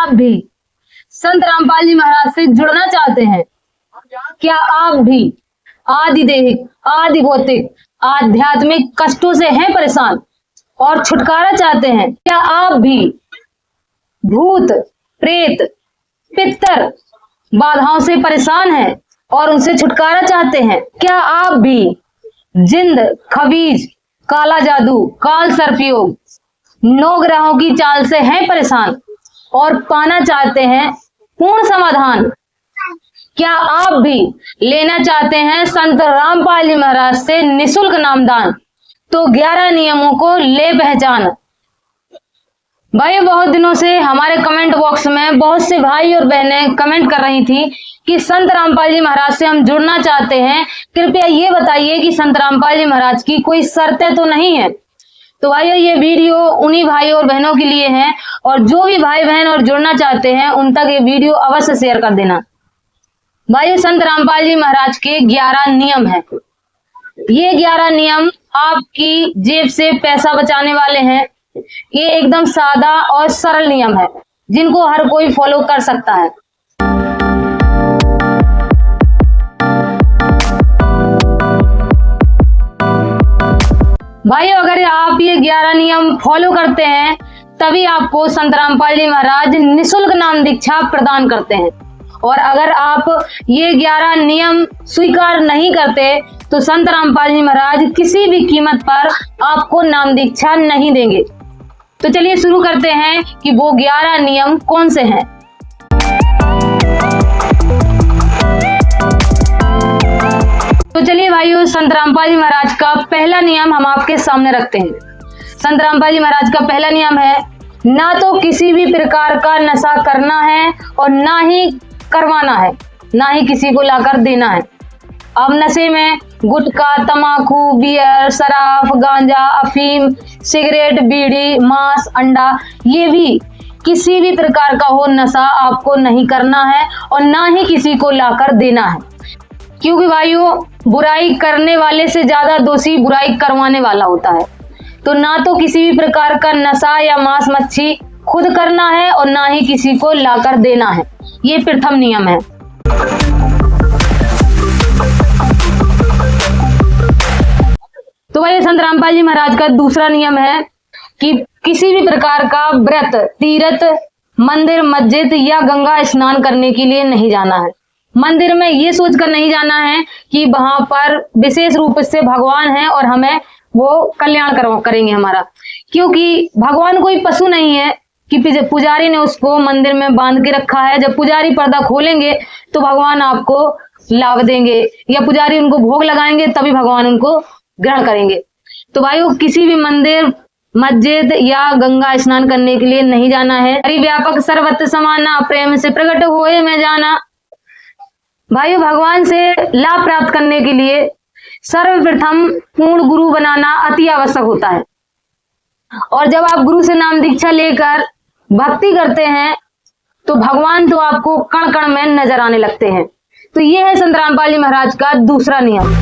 आप भी संत रामपाल जी महाराज से जुड़ना चाहते हैं? क्या आप भी आदि देहिक, आदि भौतिक, आध्यात्मिक कष्टों से हैं परेशान और छुटकारा चाहते हैं? क्या आप भी भूत, प्रेत, पितर बाधाओं से परेशान हैं और उनसे छुटकारा चाहते हैं? क्या आप भी जिंद, खबीज, काला जादू, काल सर्प योग, 9 ग्रहों की चाल से हैं परेशान और पाना चाहते हैं पूर्ण समाधान? क्या आप भी लेना चाहते हैं संत रामपाल जी महाराज से निशुल्क नामदान? तो 11 नियमों को ले पहचान। भाई, बहुत दिनों से हमारे कमेंट बॉक्स में बहुत से भाई और बहनें कमेंट कर रही थी कि संत रामपाल जी महाराज से हम जुड़ना चाहते हैं, कृपया ये बताइए कि संत रामपाल जी महाराज की कोई शर्तें तो नहीं है। तो भाइयों, ये वीडियो उन्हीं भाई और बहनों के लिए है और जो भी भाई बहन और जुड़ना चाहते हैं उन तक ये वीडियो अवश्य शेयर कर देना। भाइयों, संत रामपाल जी महाराज के 11 नियम हैं। ये 11 नियम आपकी जेब से पैसा बचाने वाले हैं। ये एकदम सादा और सरल नियम है जिनको हर कोई फॉलो कर सकता है। भाइयों, अगर आप ये 11 नियम फॉलो करते हैं तभी आपको संत रामपाल जी महाराज निशुल्क नाम दीक्षा प्रदान करते हैं। और अगर आप ये 11 नियम स्वीकार नहीं करते तो संत रामपाल जी महाराज किसी भी कीमत पर आपको नाम दीक्षा नहीं देंगे। तो चलिए शुरू करते हैं कि वो 11 नियम कौन से हैं। तो चलिए भाइयों, संत रामपाल जी महाराज का पहला नियम हम आपके सामने रखते हैं। संत रामपाल जी महाराज का पहला नियम है, ना तो किसी भी प्रकार का नशा करना है और ना ही करवाना है, ना ही किसी को लाकर देना है। अब नशे में गुटखा, तमाकू, बियर, शराब, गांजा, अफीम, सिगरेट, बीड़ी, मांस, अंडा, ये भी किसी भी प्रकार का हो नशा आपको नहीं करना है और ना ही किसी को लाकर देना है। क्योंकि भाइयों, बुराई करने वाले से ज्यादा दोषी बुराई करवाने वाला होता है। तो ना तो किसी भी प्रकार का नशा या मांस मच्छी खुद करना है और ना ही किसी को लाकर देना है। ये प्रथम नियम है। तो भाई, संत रामपाल जी महाराज का दूसरा नियम है कि किसी भी प्रकार का व्रत, तीर्थ, मंदिर, मस्जिद या गंगा स्नान करने के लिए नहीं जाना है। मंदिर में ये सोचकर नहीं जाना है कि वहां पर विशेष रूप से भगवान है और हमें वो कल्याण करेंगे हमारा। क्योंकि भगवान कोई पशु नहीं है कि पुजारी ने उसको मंदिर में बांध के रखा है। जब पुजारी पर्दा खोलेंगे तो भगवान आपको लाभ देंगे या पुजारी उनको भोग लगाएंगे तभी भगवान उनको ग्रहण करेंगे। तो भाइयों, किसी भी मंदिर, मस्जिद या गंगा स्नान करने के लिए नहीं जाना है। हरि व्यापक सर्वत्र समाना, प्रेम से प्रकट होए में जाना। भाइयों, भगवान से लाभ प्राप्त करने के लिए सर्वप्रथम पूर्ण गुरु बनाना अति आवश्यक होता है। और जब आप गुरु से नाम दीक्षा लेकर भक्ति करते हैं तो भगवान तो आपको कण कण में नजर आने लगते हैं। तो ये है संत रामपाल जी महाराज का दूसरा नियम।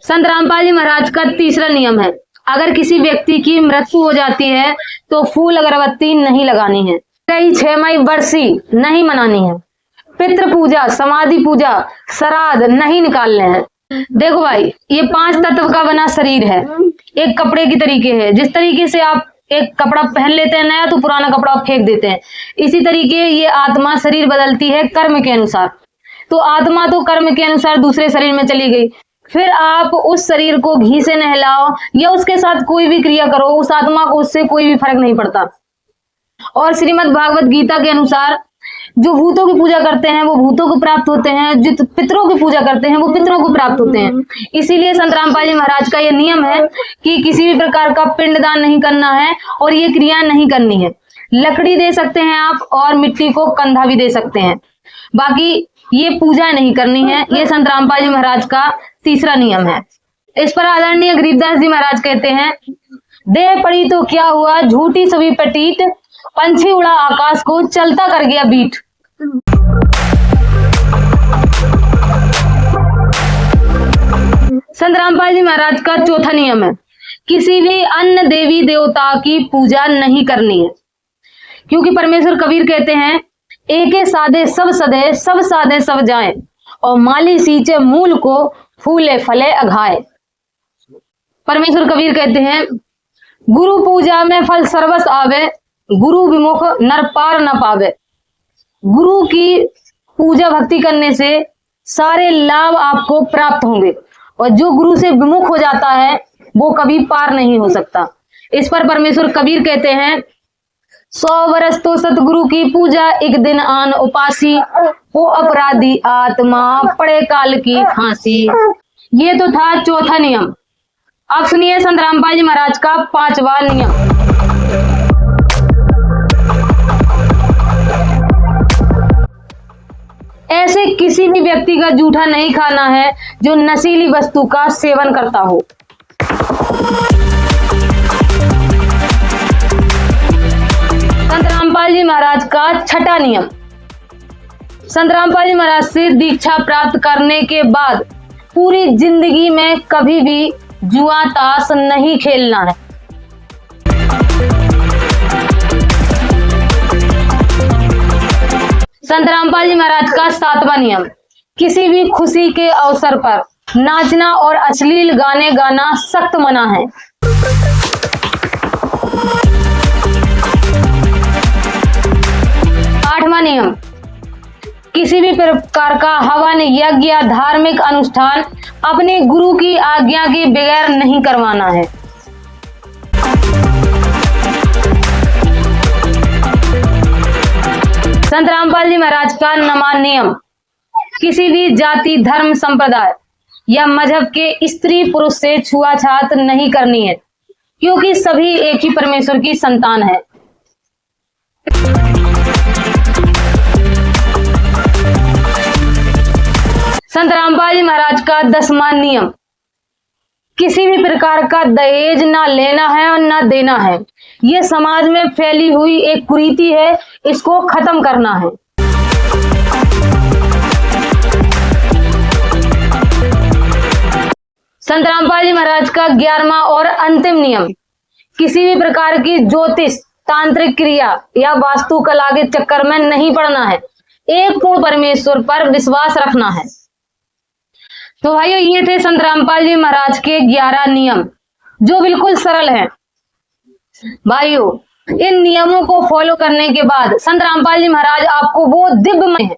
संत रामपाल जी महाराज का तीसरा नियम है, अगर किसी व्यक्ति की मृत्यु हो जाती है तो फूल अगरबत्ती नहीं लगानी है, कई 6 मई वर्षी नहीं मनानी है, पितृ पूजा, समाधि पूजा, श्राद्ध नहीं निकालने हैं। देखो भाई, ये 5 तत्व का बना शरीर है, एक कपड़े की तरीके है। जिस तरीके से आप एक कपड़ा पहन लेते हैं नया तो पुराना कपड़ा फेंक देते हैं, इसी तरीके ये आत्मा शरीर बदलती है कर्म के अनुसार। तो आत्मा तो कर्म के अनुसार दूसरे शरीर में चली गई, फिर आप उस शरीर को घी से नहलाओ या उसके साथ कोई भी क्रिया करो, उस आत्मा को उससे कोई भी फर्क नहीं पड़ता। और श्रीमद् भागवत गीता के अनुसार जो भूतों की पूजा करते हैं वो भूतों को प्राप्त होते हैं, जो पितरों की पूजा करते हैं वो पितरों को प्राप्त होते हैं। इसीलिए संत रामपाल जी महाराज का ये नियम है कि किसी भी प्रकार का पिंडदान नहीं करना है और ये क्रिया नहीं करनी है। लकड़ी दे सकते हैं आप और मिट्टी को कंधा भी दे सकते हैं, बाकी ये पूजा नहीं करनी है। ये संत रामपाल जी महाराज का तीसरा नियम है। इस पर आदरणीय गरीबदास जी महाराज कहते हैं, देह पड़ी तो क्या हुआ, झूठी सभी पटीट, पंछी उड़ा आकाश को, चलता कर गया बीट। संत रामपाल जी महाराज का चौथा नियम है किसी भी अन्य देवी देवता की पूजा नहीं करनी है, क्योंकि परमेश्वर कबीर कहते हैं एके साधे सब सदे, सब साधे सब जाए, और माली सींचे मूल को, फूले फले अघाए। परमेश्वर कबीर कहते हैं गुरु पूजा में फल सर्वस आवे, गुरु विमुख नर पार न पावे। गुरु की पूजा भक्ति करने से सारे लाभ आपको प्राप्त होंगे, और जो गुरु से विमुख हो जाता है वो कभी पार नहीं हो सकता। इस पर परमेश्वर कबीर कहते हैं 100 वर्ष तो सतगुरु की पूजा, एक दिन आन उपासी, वो अपराधी आत्मा पड़े काल की फांसी। ये तो था चौथा नियम। अब सुनिए संत रामपाल जी महाराज का 5वां नियम। ऐसे किसी भी व्यक्ति का जूठा नहीं खाना है जो नशीली वस्तु का सेवन करता हो। संत रामपाल जी महाराज का 6वां नियम। संत रामपाल जी महाराज से दीक्षा प्राप्त करने के बाद पूरी जिंदगी में कभी भी जुआ ताश नहीं खेलना है। संत रामपाल जी महाराज का 7वां नियम। किसी भी खुशी के अवसर पर नाचना और अश्लील गाने गाना सख्त मना है। 8वां नियम। किसी भी प्रकार का हवन यज्ञ या धार्मिक अनुष्ठान अपने गुरु की आज्ञा के बगैर नहीं करवाना है। संत रामपाल जी महाराज का 9वां नियम। किसी भी जाति धर्म संप्रदाय या मजहब के स्त्री पुरुष से छुआछात नहीं करनी है, क्योंकि सभी एक ही परमेश्वर की संतान है। संत रामपाल जी महाराज का 10वां नियम। किसी भी प्रकार का दहेज ना लेना है और ना देना है। ये समाज में फैली हुई एक कुरीति है, इसको खत्म करना है। संत रामपाल जी महाराज का 11वां और अंतिम नियम। किसी भी प्रकार की ज्योतिष तांत्रिक क्रिया या वास्तुकला के चक्कर में नहीं पड़ना है। एक पूर्ण परमेश्वर पर विश्वास रखना है। तो भाइयों, ये थे संत रामपाल जी महाराज के 11 नियम, जो बिल्कुल सरल हैं। भाइयों, इन नियमों को फॉलो करने के बाद संत रामपाल जी महाराज आपको वो दिव्य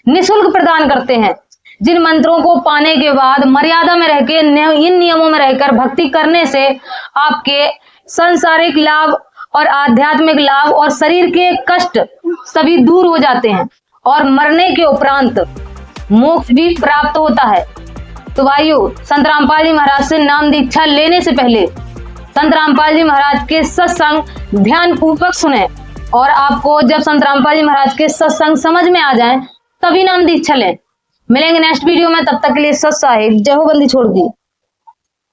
निःशुल्क प्रदान करते हैं, जिन मंत्रों को पाने के बाद मर्यादा में रहकर इन नियमों में रहकर भक्ति करने से आपके सांसारिक लाभ और आध्यात्मिक लाभ और शरीर के कष्ट सभी दूर हो जाते हैं, और मरने के उपरांत मोक्ष भी प्राप्त होता है। तो भाइयों, संत रामपाल जी महाराज से नाम दीक्षा लेने से पहले संत रामपाल जी महाराज के सत्संग ध्यान पूर्वक सुने, और आपको जब संत रामपाल जी महाराज के सत्संग समझ में आ जाए तभी नाम दीक्षा लें। मिलेंगे नेक्स्ट वीडियो में, तब तक के लिए सत साहिब, जय हो बंदी छोड़ दी।